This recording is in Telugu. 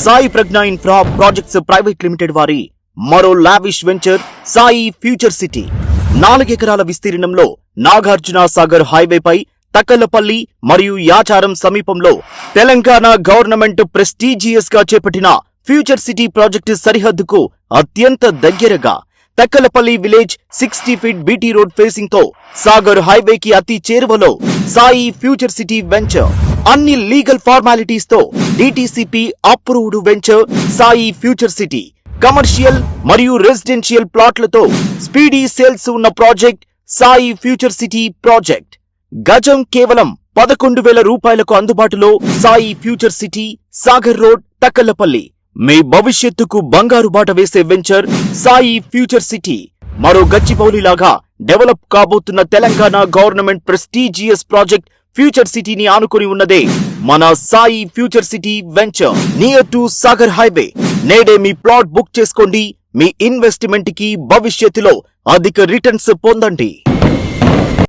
సాయి ప్రజ్ఞ ఇన్ఫ్రా ప్రాజెక్ట్స్ ప్రైవేట్ లిమిటెడ్ వారి మరో lavish venture Sai Future city 4 ఎకరాల విస్తీర్ణంలో నాగార్జున సాగర్ హైవేపై తక్కలపల్లి మరియు యాచారం సమీపంలో తెలంగాణ గవర్నమెంట్ ప్రెస్టీజియస్ గా చేపట్టిన ఫ్యూచర్ సిటీ ప్రాజెక్టు సరిహద్దుకు అత్యంత దగ్గరగా Thakkalapalli village 60 feet BT road facing తో సాగర్ హైవేకి అతి చేరువలో సాయి ఫ్యూచర్ సిటీ వెంచర్ అన్ని లీగల్ ఫార్మాలిటీస్ తో DTCP approved venture Sai Future City commercial మరియు రెసిడెన్షియల్ ప్లాట్లతో స్పీడీ సేల్స్ ఉన్న project Sai Future City project. గజం కేవలం 11,000 రూపాయలకు అందుబాటులో Sai Future City, Sagar road, Thakkalapalli. మీ భవిష్యత్తుకు బంగారు బాట వేసే వెంచర్ సాయి ఫ్యూచర్ సిటీ. మరో గచ్చిబౌలిలాగా డెవలప్ కాబోతున్న Telangana government prestigious project Future సిటీని ఆనుకుని ఉన్నదే మన Sai Future City venture near to Sagar highway. నేడే మీ ప్లాట్ బుక్ చేసుకోండి. మీ ఇన్వెస్ట్మెంట్ కి భవిష్యత్తులో అధిక రిటర్న్స్ పొందండి.